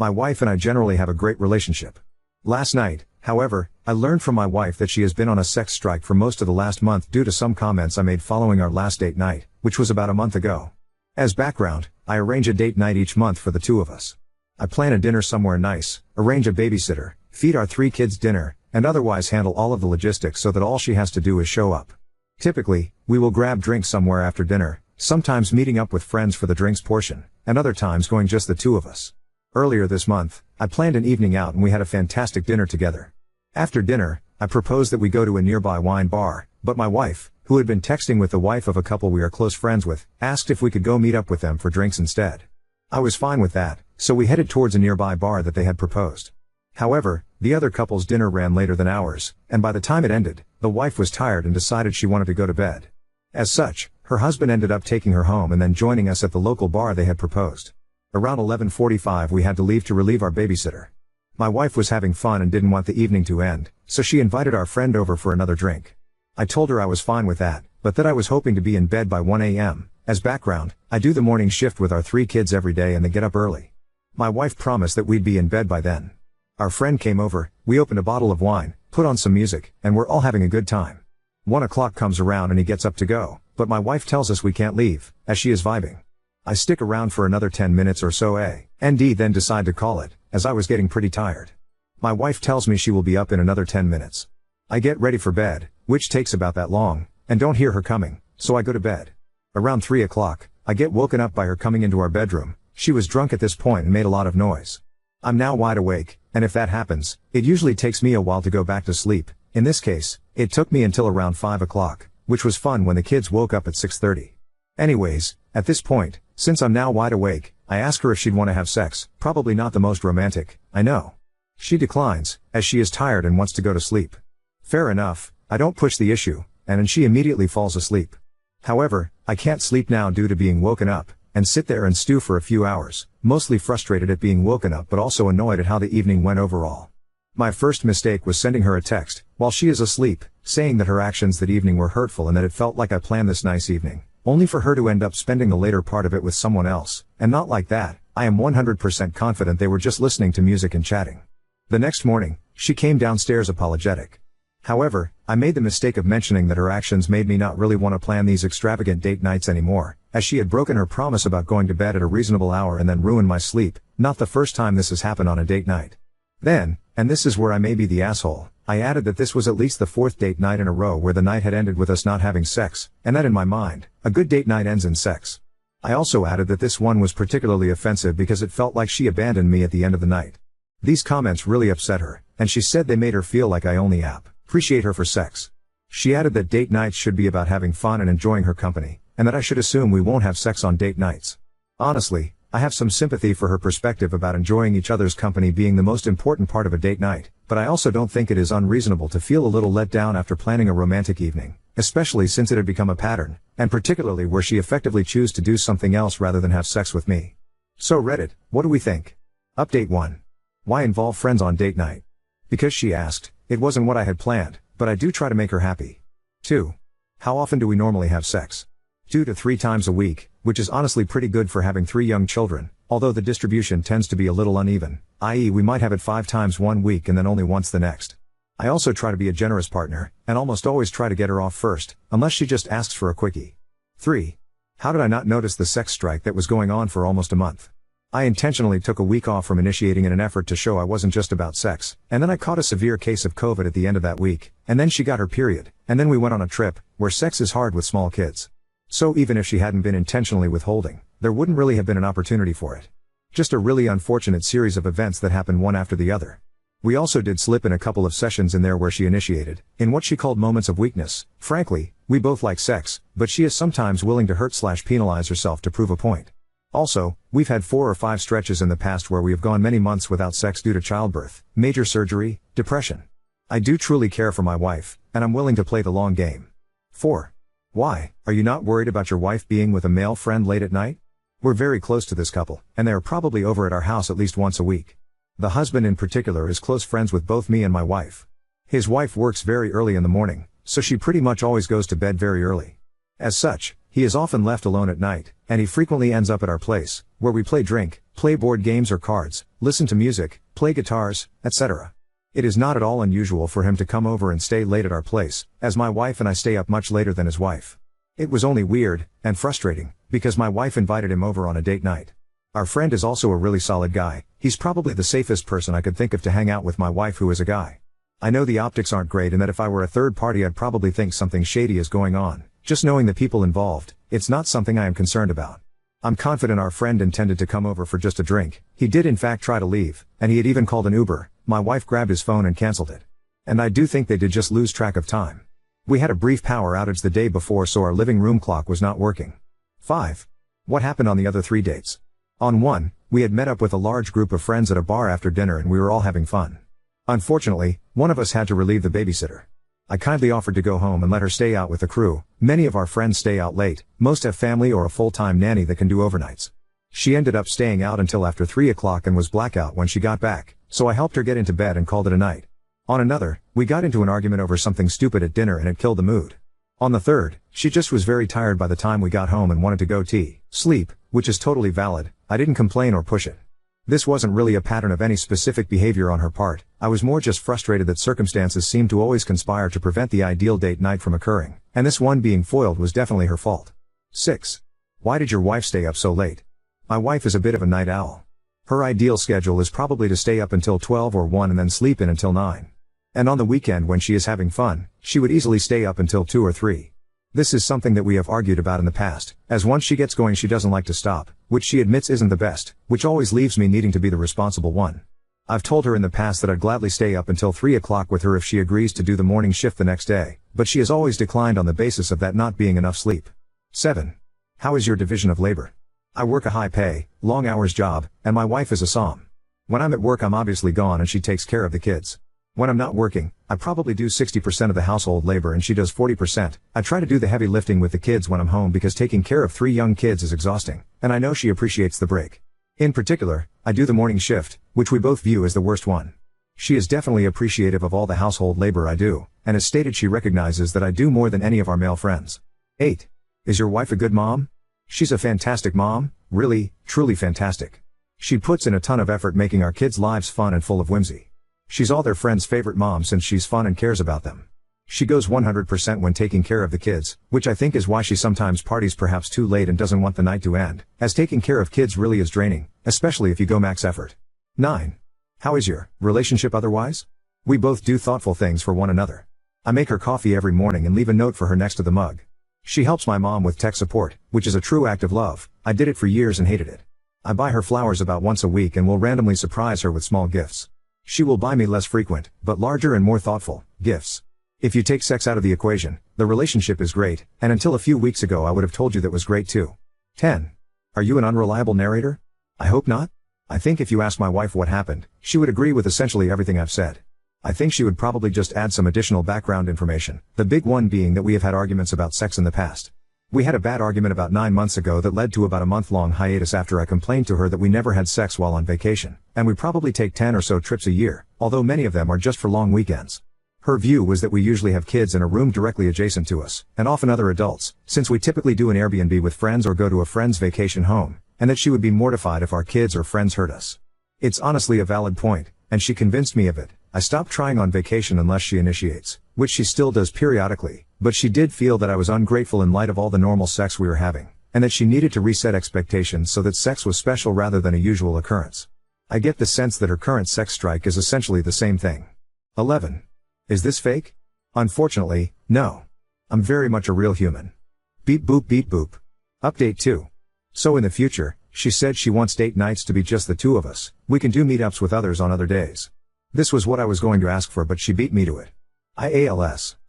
My wife and I generally have a great relationship. Last night, however, I learned from my wife that she has been on a sex strike for most of the last month due to some comments I made following our last date night, which was about a month ago. As background, I arrange a date night each month for the two of us. I plan a dinner somewhere nice, arrange a babysitter, feed our 3 kids dinner, and otherwise handle all of the logistics so that all she has to do is show up. Typically, we will grab drinks somewhere after dinner, sometimes meeting up with friends for the drinks portion, and other times going just the two of us. Earlier this month, I planned an evening out and we had a fantastic dinner together. After dinner, I proposed that we go to a nearby wine bar, but my wife, who had been texting with the wife of a couple we are close friends with, asked if we could go meet up with them for drinks instead. I was fine with that, so we headed towards a nearby bar that they had proposed. However, the other couple's dinner ran later than ours, and by the time it ended, the wife was tired and decided she wanted to go to bed. As such, her husband ended up taking her home and then joining us at the local bar they had proposed. Around 11:45 we had to leave to relieve our babysitter. My wife was having fun and didn't want the evening to end, so she invited our friend over for another drink. I told her I was fine with that, but that I was hoping to be in bed by 1 a.m. As background, I do the morning shift with our 3 kids every day and they get up early. My wife promised that we'd be in bed by then. Our friend came over, we opened a bottle of wine, put on some music, and we're all having a good time. 1 o'clock comes around and he gets up to go, but my wife tells us we can't leave, as she is vibing. I stick around for another 10 minutes or so and then decide to call it, as I was getting pretty tired. My wife tells me she will be up in another 10 minutes. I get ready for bed, which takes about that long, and don't hear her coming, so I go to bed. Around 3 o'clock, I get woken up by her coming into our bedroom. She was drunk at this point and made a lot of noise. I'm now wide awake, and if that happens, it usually takes me a while to go back to sleep. In this case, it took me until around 5 o'clock, which was fun when the kids woke up at 6:30. Anyways, at this point, since I'm now wide awake, I ask her if she'd want to have sex, probably not the most romantic, I know. She declines, as she is tired and wants to go to sleep. Fair enough, I don't push the issue, and then she immediately falls asleep. However, I can't sleep now due to being woken up, and sit there and stew for a few hours, mostly frustrated at being woken up but also annoyed at how the evening went overall. My first mistake was sending her a text, while she is asleep, saying that her actions that evening were hurtful and that it felt like I planned this nice evening, only for her to end up spending the later part of it with someone else, and not like that. I am 100% confident they were just listening to music and chatting. The next morning, she came downstairs apologetic. However, I made the mistake of mentioning that her actions made me not really want to plan these extravagant date nights anymore, as she had broken her promise about going to bed at a reasonable hour and then ruined my sleep. Not the first time this has happened on a date night. Then, and this is where I may be the asshole, I added that this was at least the 4th date night in a row where the night had ended with us not having sex, and that in my mind, a good date night ends in sex. I also added that this one was particularly offensive because it felt like she abandoned me at the end of the night. These comments really upset her, and she said they made her feel like I only appreciate her for sex. She added that date nights should be about having fun and enjoying her company, and that I should assume we won't have sex on date nights. Honestly, I have some sympathy for her perspective about enjoying each other's company being the most important part of a date night, but I also don't think it is unreasonable to feel a little let down after planning a romantic evening, especially since it had become a pattern, and particularly where she effectively chose to do something else rather than have sex with me. So Reddit, what do we think? Update 1. Why involve friends on date night? Because she asked, it wasn't what I had planned, but I do try to make her happy. 2. How often do we normally have sex? 2 to 3 times a week, which is honestly pretty good for having 3 young children, although the distribution tends to be a little uneven, i.e. we might have it 5 times one week and then only once the next. I also try to be a generous partner, and almost always try to get her off first, unless she just asks for a quickie. 3. How did I not notice the sex strike that was going on for almost a month? I intentionally took a week off from initiating in an effort to show I wasn't just about sex, and then I caught a severe case of COVID at the end of that week, and then she got her period, and then we went on a trip, where sex is hard with small kids. So even if she hadn't been intentionally withholding, there wouldn't really have been an opportunity for it. Just a really unfortunate series of events that happened one after the other. We also did slip in a couple of sessions in there where she initiated, in what she called moments of weakness. Frankly, we both like sex, but she is sometimes willing to hurt/penalize herself to prove a point. Also, we've had 4 or 5 stretches in the past where we have gone many months without sex due to childbirth, major surgery, depression. I do truly care for my wife, and I'm willing to play the long game. 4. Why, are you not worried about your wife being with a male friend late at night? We're very close to this couple, and they are probably over at our house at least once a week. The husband in particular is close friends with both me and my wife. His wife works very early in the morning, so she pretty much always goes to bed very early. As such, he is often left alone at night, and he frequently ends up at our place, where we play drink, play board games or cards, listen to music, play guitars, etc. It is not at all unusual for him to come over and stay late at our place, as my wife and I stay up much later than his wife. It was only weird, and frustrating, because my wife invited him over on a date night. Our friend is also a really solid guy. He's probably the safest person I could think of to hang out with my wife who is a guy. I know the optics aren't great and that if I were a third party I'd probably think something shady is going on. Just knowing the people involved, it's not something I am concerned about. I'm confident our friend intended to come over for just a drink. He did in fact try to leave, and he had even called an Uber. My wife grabbed his phone and cancelled it. And I do think they did just lose track of time. We had a brief power outage the day before, so our living room clock was not working. 5. What happened on the other 3 dates? On one, we had met up with a large group of friends at a bar after dinner and we were all having fun. Unfortunately, one of us had to relieve the babysitter. I kindly offered to go home and let her stay out with the crew. Many of our friends stay out late, most have family or a full-time nanny that can do overnights. She ended up staying out until after 3 o'clock and was blackout when she got back, so I helped her get into bed and called it a night. On another, we got into an argument over something stupid at dinner and it killed the mood. On the third, she just was very tired by the time we got home and wanted to go sleep, which is totally valid. I didn't complain or push it. This wasn't really a pattern of any specific behavior on her part. I was more just frustrated that circumstances seemed to always conspire to prevent the ideal date night from occurring, and this one being foiled was definitely her fault. 6. Why did your wife stay up so late? My wife is a bit of a night owl. Her ideal schedule is probably to stay up until 12 or 1 and then sleep in until 9. And on the weekend when she is having fun, she would easily stay up until 2 or 3. This is something that we have argued about in the past, as once she gets going she doesn't like to stop, which she admits isn't the best, which always leaves me needing to be the responsible one. I've told her in the past that I'd gladly stay up until 3 o'clock with her if she agrees to do the morning shift the next day, but she has always declined on the basis of that not being enough sleep. 7. How is your division of labor? I work a high-pay, long-hours job, and my wife is a SOM. When I'm at work I'm obviously gone and she takes care of the kids. When I'm not working, I probably do 60% of the household labor and she does 40%. I try to do the heavy lifting with the kids when I'm home because taking care of 3 young kids is exhausting, and I know she appreciates the break. In particular, I do the morning shift, which we both view as the worst one. She is definitely appreciative of all the household labor I do, and has stated she recognizes that I do more than any of our male friends. 8. Is your wife a good mom? She's a fantastic mom, really, truly fantastic. She puts in a ton of effort making our kids' lives fun and full of whimsy. She's all their friends' favorite mom since she's fun and cares about them. She goes 100% when taking care of the kids, which I think is why she sometimes parties perhaps too late and doesn't want the night to end, as taking care of kids really is draining, especially if you go max effort. 9. How is your relationship otherwise? We both do thoughtful things for one another. I make her coffee every morning and leave a note for her next to the mug. She helps my mom with tech support, which is a true act of love. I did it for years and hated it. I buy her flowers about once a week and will randomly surprise her with small gifts. She will buy me less frequent, but larger and more thoughtful, gifts. If you take sex out of the equation, the relationship is great, and until a few weeks ago I would have told you that was great too. 10. Are you an unreliable narrator? I hope not. I think if you ask my wife what happened, she would agree with essentially everything I've said. I think she would probably just add some additional background information, the big one being that we have had arguments about sex in the past. We had a bad argument about 9 months ago that led to about a month-long hiatus after I complained to her that we never had sex while on vacation, and we probably take 10 or so trips a year, although many of them are just for long weekends. Her view was that we usually have kids in a room directly adjacent to us, and often other adults, since we typically do an Airbnb with friends or go to a friend's vacation home, and that she would be mortified if our kids or friends hurt us. It's honestly a valid point, and she convinced me of it. I stopped trying on vacation unless she initiates, which she still does periodically, but she did feel that I was ungrateful in light of all the normal sex we were having, and that she needed to reset expectations so that sex was special rather than a usual occurrence. I get the sense that her current sex strike is essentially the same thing. 11. Is this fake? Unfortunately, no. I'm very much a real human. Beep boop beep boop. Update 2. So in the future, she said she wants date nights to be just the two of us. We can do meetups with others on other days. This was what I was going to ask for, but she beat me to it. I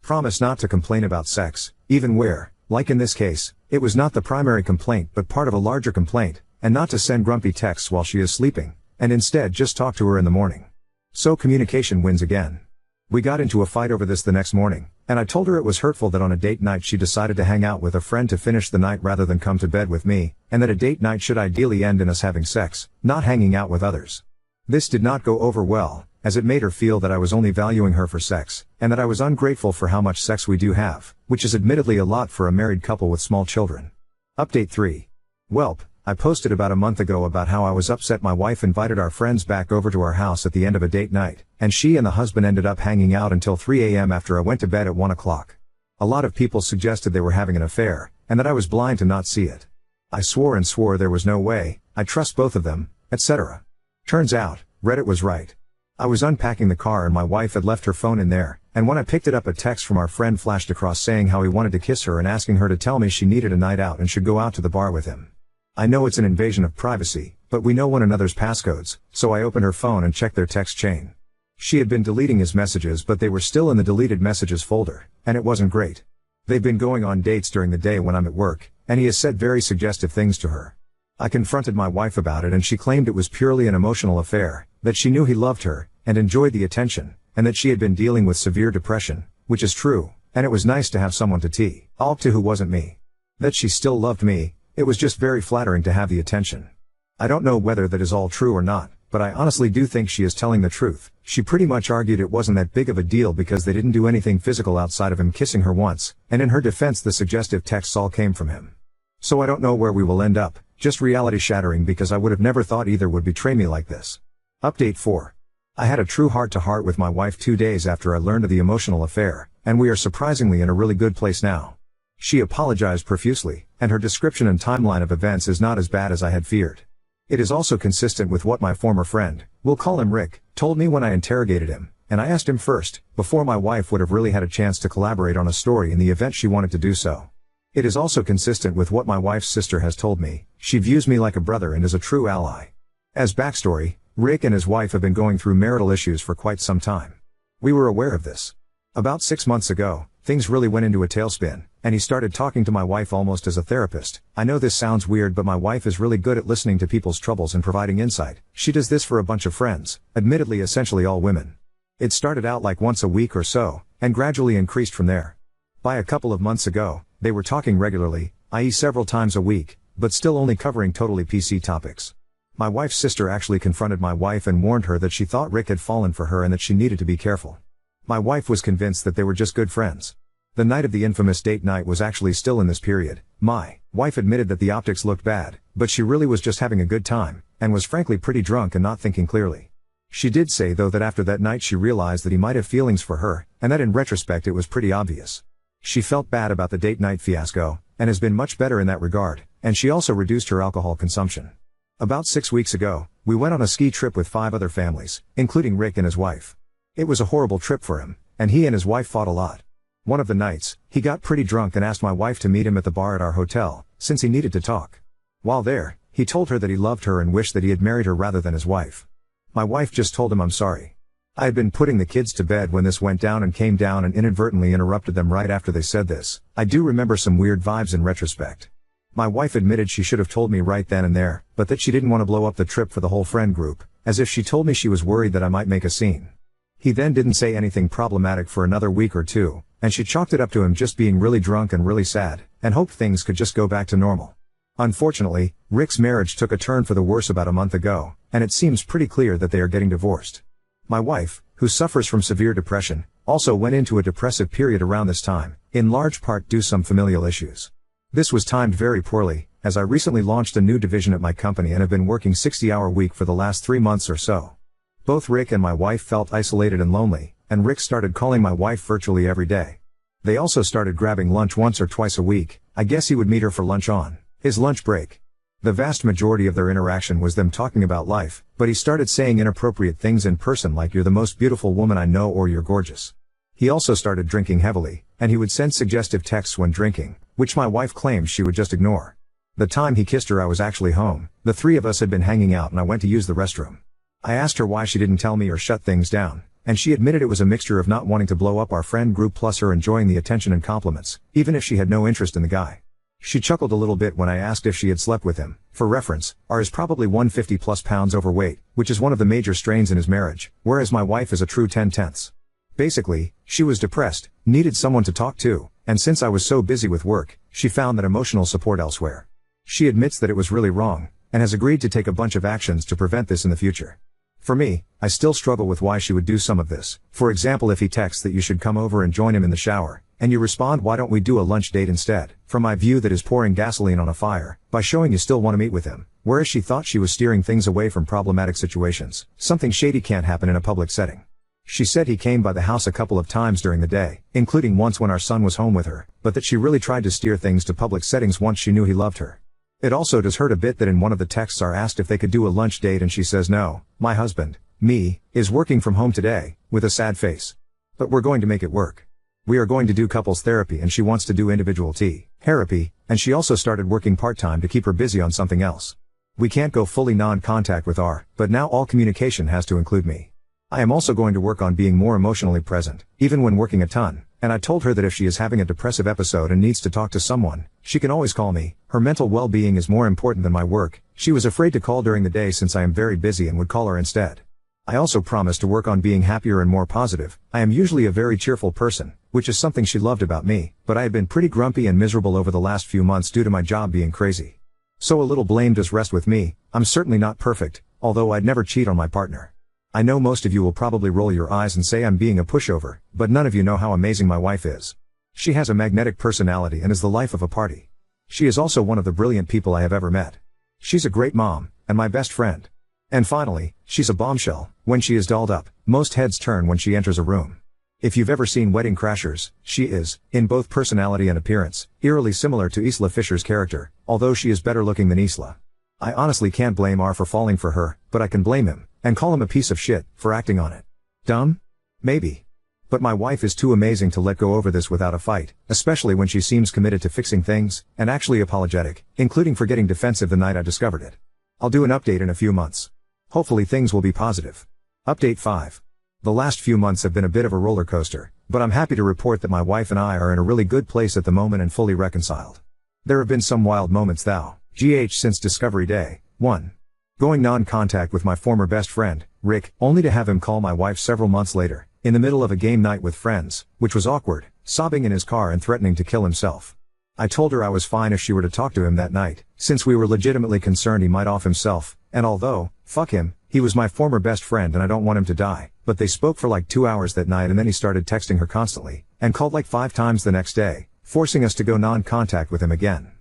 promise not to complain about sex, even where, like in this case, it was not the primary complaint but part of a larger complaint, and not to send grumpy texts while she is sleeping, and instead just talk to her in the morning. So communication wins again. We got into a fight over this the next morning, and I told her it was hurtful that on a date night she decided to hang out with a friend to finish the night rather than come to bed with me, and that a date night should ideally end in us having sex, not hanging out with others. This did not go over well, as it made her feel that I was only valuing her for sex, and that I was ungrateful for how much sex we do have, which is admittedly a lot for a married couple with small children. Update 3. Welp, I posted about a month ago about how I was upset my wife invited our friends back over to our house at the end of a date night, and she and the husband ended up hanging out until 3 a.m. after I went to bed at 1 o'clock. A lot of people suggested they were having an affair, and that I was blind to not see it. I swore and swore there was no way, I trust both of them, etc. Turns out, Reddit was right. I was unpacking the car and my wife had left her phone in there, and when I picked it up a text from our friend flashed across saying how he wanted to kiss her and asking her to tell me she needed a night out and should go out to the bar with him. I know it's an invasion of privacy, but we know one another's passcodes, so I opened her phone and checked their text chain. She had been deleting his messages but they were still in the deleted messages folder, and it wasn't great. They've been going on dates during the day when I'm at work, and he has said very suggestive things to her. I confronted my wife about it and she claimed it was purely an emotional affair, that she knew he loved her, and enjoyed the attention, and that she had been dealing with severe depression, which is true, and it was nice to have someone to talk to who wasn't me. That she still loved me, it was just very flattering to have the attention. I don't know whether that is all true or not, but I honestly do think she is telling the truth. She pretty much argued it wasn't that big of a deal because they didn't do anything physical outside of him kissing her once, and in her defense the suggestive texts all came from him. So I don't know where we will end up, just reality shattering because I would have never thought either would betray me like this. Update 4. I had a true heart-to-heart with my wife 2 days after I learned of the emotional affair, and we are surprisingly in a really good place now. She apologized profusely, and her description and timeline of events is not as bad as I had feared. It is also consistent with what my former friend, we'll call him Rick, told me when I interrogated him, and I asked him first, before my wife would have really had a chance to collaborate on a story in the event she wanted to do so. It is also consistent with what my wife's sister has told me. She views me like a brother and is a true ally. As backstory, Rick and his wife have been going through marital issues for quite some time. We were aware of this. About 6 months ago, things really went into a tailspin, and he started talking to my wife almost as a therapist. I know this sounds weird but my wife is really good at listening to people's troubles and providing insight. She does this for a bunch of friends, admittedly essentially all women. It started out like once a week or so, and gradually increased from there. By a couple of months ago, they were talking regularly, i.e. several times a week, but still only covering totally PC topics. My wife's sister actually confronted my wife and warned her that she thought Rick had fallen for her and that she needed to be careful. My wife was convinced that they were just good friends. The night of the infamous date night was actually still in this period. My wife admitted that the optics looked bad, but she really was just having a good time, and was frankly pretty drunk and not thinking clearly. She did say though that after that night she realized that he might have feelings for her, and that in retrospect it was pretty obvious. She felt bad about the date night fiasco, and has been much better in that regard, and she also reduced her alcohol consumption. About 6 weeks ago, we went on a ski trip with 5 other families, including Rick and his wife. It was a horrible trip for him, and he and his wife fought a lot. One of the nights, he got pretty drunk and asked my wife to meet him at the bar at our hotel, since he needed to talk. While there, he told her that he loved her and wished that he had married her rather than his wife. My wife just told him I'm sorry. I had been putting the kids to bed when this went down and came down and inadvertently interrupted them right after they said this. I do remember some weird vibes in retrospect. My wife admitted she should have told me right then and there, but that she didn't want to blow up the trip for the whole friend group, as if she told me she was worried that I might make a scene. He then didn't say anything problematic for another week or two, and she chalked it up to him just being really drunk and really sad, and hoped things could just go back to normal. Unfortunately, Rick's marriage took a turn for the worse about a month ago, and it seems pretty clear that they are getting divorced. My wife, who suffers from severe depression, also went into a depressive period around this time, in large part due to some familial issues. This was timed very poorly, as I recently launched a new division at my company and have been working 60-hour week for the last 3 months or so. Both Rick and my wife felt isolated and lonely, and Rick started calling my wife virtually every day. They also started grabbing lunch once or twice a week. I guess he would meet her for lunch on his lunch break. The vast majority of their interaction was them talking about life, but he started saying inappropriate things in person like "you're the most beautiful woman I know" or "you're gorgeous." He also started drinking heavily, and he would send suggestive texts when drinking, which my wife claims she would just ignore. The time he kissed her I was actually home. The 3 of us had been hanging out and I went to use the restroom. I asked her why she didn't tell me or shut things down, and she admitted it was a mixture of not wanting to blow up our friend group plus her enjoying the attention and compliments, even if she had no interest in the guy. She chuckled a little bit when I asked if she had slept with him. For reference, R is probably 150 plus pounds overweight, which is one of the major strains in his marriage, whereas my wife is a true 10/10. Basically, she was depressed, needed someone to talk to, and since I was so busy with work, she found that emotional support elsewhere. She admits that it was really wrong, and has agreed to take a bunch of actions to prevent this in the future. For me, I still struggle with why she would do some of this. For example, if he texts that you should come over and join him in the shower, and you respond, why don't we do a lunch date instead? From my view, that is pouring gasoline on a fire, by showing you still want to meet with him, whereas she thought she was steering things away from problematic situations. Something shady can't happen in a public setting. She said he came by the house a couple of times during the day, including once when our son was home with her, but that she really tried to steer things to public settings once she knew he loved her. It also does hurt a bit that in one of the texts are asked if they could do a lunch date and she says no, my husband, me, is working from home today, with a sad face. But we're going to make it work. We are going to do couples therapy and she wants to do individual therapy, and she also started working part-time to keep her busy on something else. We can't go fully non-contact with R, but now all communication has to include me. I am also going to work on being more emotionally present, even when working a ton, and I told her that if she is having a depressive episode and needs to talk to someone, she can always call me. Her mental well-being is more important than my work. She was afraid to call during the day since I am very busy and would call her instead. I also promised to work on being happier and more positive. I am usually a very cheerful person, which is something she loved about me, but I had been pretty grumpy and miserable over the last few months due to my job being crazy. So a little blame does rest with me. I'm certainly not perfect, although I'd never cheat on my partner. I know most of you will probably roll your eyes and say I'm being a pushover, but none of you know how amazing my wife is. She has a magnetic personality and is the life of a party. She is also one of the brilliant people I have ever met. She's a great mom, and my best friend. And finally, she's a bombshell. When she is dolled up, most heads turn when she enters a room. If you've ever seen Wedding Crashers, she is, in both personality and appearance, eerily similar to Isla Fisher's character, although she is better looking than Isla. I honestly can't blame R for falling for her, but I can blame him, and call him a piece of shit, for acting on it. Dumb? Maybe. But my wife is too amazing to let go over this without a fight, especially when she seems committed to fixing things, and actually apologetic, including for getting defensive the night I discovered it. I'll do an update in a few months. Hopefully things will be positive. Update 5. The last few months have been a bit of a roller coaster, but I'm happy to report that my wife and I are in a really good place at the moment and fully reconciled. There have been some wild moments since Discovery Day. 1. Going non-contact with my former best friend, Rick, only to have him call my wife several months later, in the middle of a game night with friends, which was awkward, sobbing in his car and threatening to kill himself. I told her I was fine if she were to talk to him that night, since we were legitimately concerned he might off himself, and although, fuck him, he was my former best friend and I don't want him to die, but they spoke for like 2 hours that night and then he started texting her constantly, and called like 5 times the next day, forcing us to go non-contact with him again.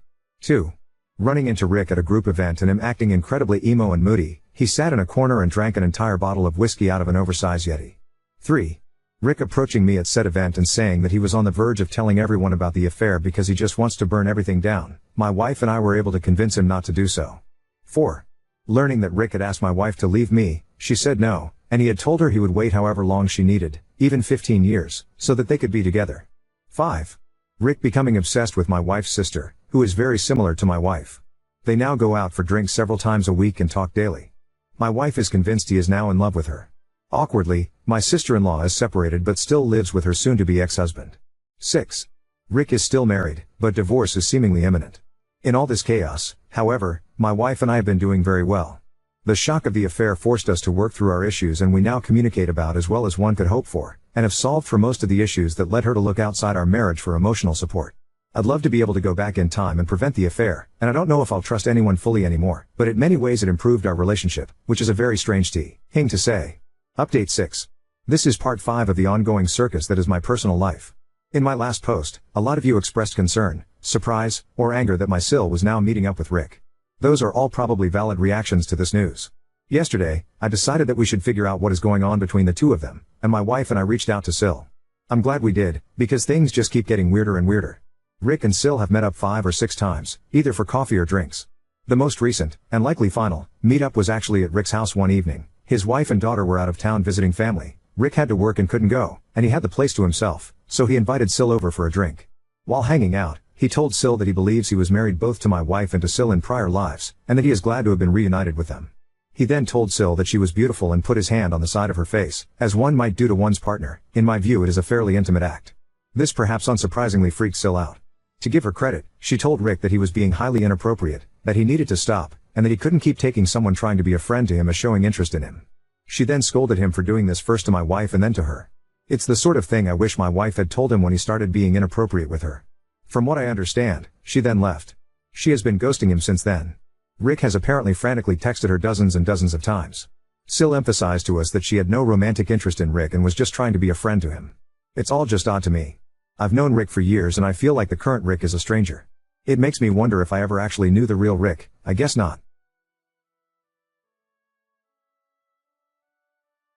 2. Running into Rick at a group event and him acting incredibly emo and moody, he sat in a corner and drank an entire bottle of whiskey out of an oversized Yeti. 3. Rick approaching me at said event and saying that he was on the verge of telling everyone about the affair because he just wants to burn everything down. My wife and I were able to convince him not to do so. 4. Learning that Rick had asked my wife to leave me, she said no, and he had told her he would wait however long she needed, even 15 years, so that they could be together. 5. Rick becoming obsessed with my wife's sister, who is very similar to my wife. They now go out for drinks several times a week and talk daily. My wife is convinced he is now in love with her. Awkwardly, my sister-in-law is separated but still lives with her soon-to-be ex-husband. 6. Rick is still married, but divorce is seemingly imminent. In all this chaos, however, my wife and I have been doing very well. The shock of the affair forced us to work through our issues and we now communicate about as well as one could hope for, and have solved for most of the issues that led her to look outside our marriage for emotional support. I'd love to be able to go back in time and prevent the affair, and I don't know if I'll trust anyone fully anymore, but in many ways it improved our relationship, which is a very strange thing to say. Update 6. This is part 5 of the ongoing circus that is my personal life. In my last post, a lot of you expressed concern, surprise, or anger that my Sil was now meeting up with Rick. Those are all probably valid reactions to this news. Yesterday, I decided that we should figure out what is going on between the two of them, and my wife and I reached out to Sil. I'm glad we did, because things just keep getting weirder and weirder. Rick and Sil have met up 5 or 6 times, either for coffee or drinks. The most recent, and likely final, meetup was actually at Rick's house one evening. His wife and daughter were out of town visiting family. Rick had to work and couldn't go, and he had the place to himself, so he invited Sil over for a drink. While hanging out, he told Sil that he believes he was married both to my wife and to Sil in prior lives, and that he is glad to have been reunited with them. He then told Sil that she was beautiful and put his hand on the side of her face, as one might do to one's partner. In my view, it is a fairly intimate act. This perhaps unsurprisingly freaked Sil out. To give her credit, she told Rick that he was being highly inappropriate, that he needed to stop, and that he couldn't keep taking someone trying to be a friend to him as showing interest in him. She then scolded him for doing this first to my wife and then to her. It's the sort of thing I wish my wife had told him when he started being inappropriate with her. From what I understand, she then left. She has been ghosting him since then. Rick has apparently frantically texted her dozens and dozens of times. Sil emphasized to us that she had no romantic interest in Rick and was just trying to be a friend to him. It's all just odd to me. I've known Rick for years and I feel like the current Rick is a stranger. It makes me wonder if I ever actually knew the real Rick. I guess not.